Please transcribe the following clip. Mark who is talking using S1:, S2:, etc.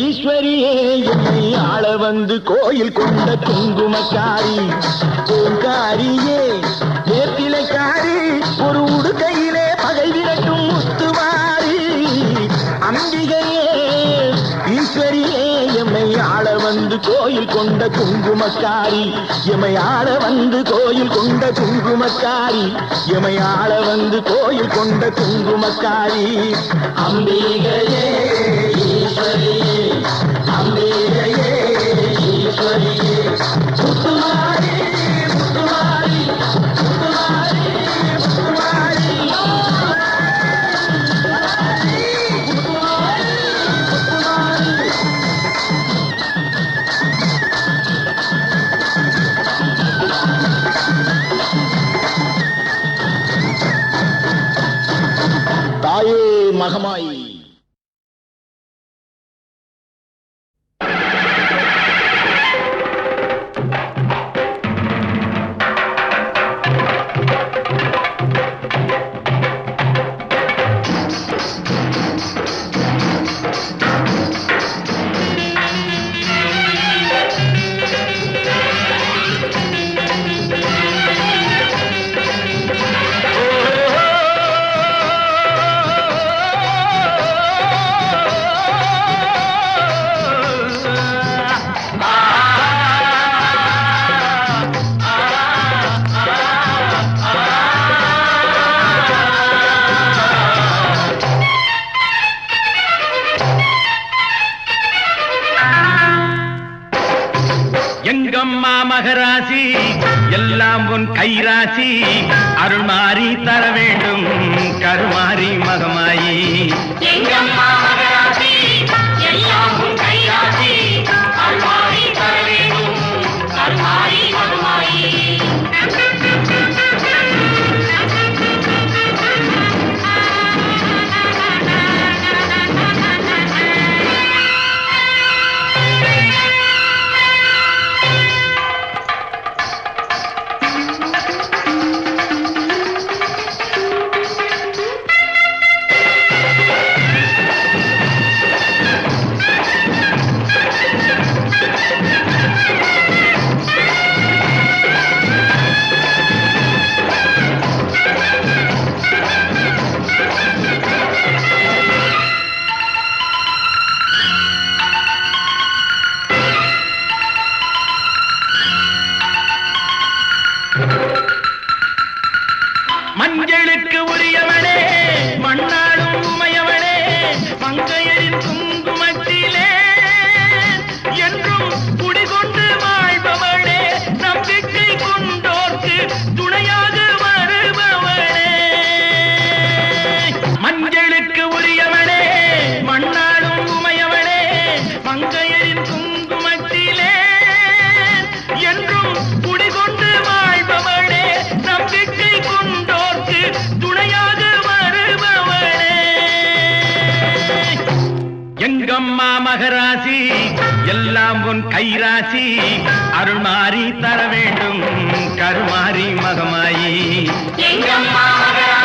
S1: ஈஸ்வரியே என்னை ஆள வந்து கோயில் கொண்ட குங்குமக்காரி பூங்காரியே வேப்பிலைக்காரி ஒரு உடுக்கையிலே பகை விரட்டும் முத்துவாரி அம்பிகையே ஈஸ்வரியே எம்மை ஆள வந்து கோயில் கொண்ட குங்குமக்காரி எம்மை ஆள வந்து கோயில் கொண்ட குங்குமக்காரி எம்மை ஆள வந்து கோயில் கொண்ட குங்குமக்காரி அம்பிகையே ஈஸ்வரியே அம்பிகையே ஈஸ்வரியே முத்துமாரி முத்துமாரி முத்துமாரி முத்துமாரி தாயே மகமாயி
S2: எங்கம்மா மகராசி எல்லாம் உன் கைராசி அருள்மாறி தர வேண்டும் கருமாரி மகமாயி
S3: எங்கம்மா மகராசி எல்லாம் உன் கைராசி அருள்மாறி தர வேண்டும் கருமாரி மகமாயி
S2: மஞ்சளுக்கு உரியவனே மண்ணாடும் உமையவனே மங்கையரின் குங்குமத்திலே என்றும் குடிகொண்டு வாழ்பவனே நம்பிக்கை கொண்டோர்க்கு துணையாக வருபவனே மஞ்சளுக்கு உரியவனே மண்ணாடும் உமையவனே மங்கையரின் குங்குமத்திலே என்றும் குடிகொண்டு வாழ்பவனே நம்பிக்கை கொண்டோர்க்கு துணையாக வருபவனே எங்கம்மா மகராசி எல்லாம் உன் கைராசி அருள்மாறி தர வேண்டும் கருமாரி மகமாயி
S3: எங்கம்மா மகராசி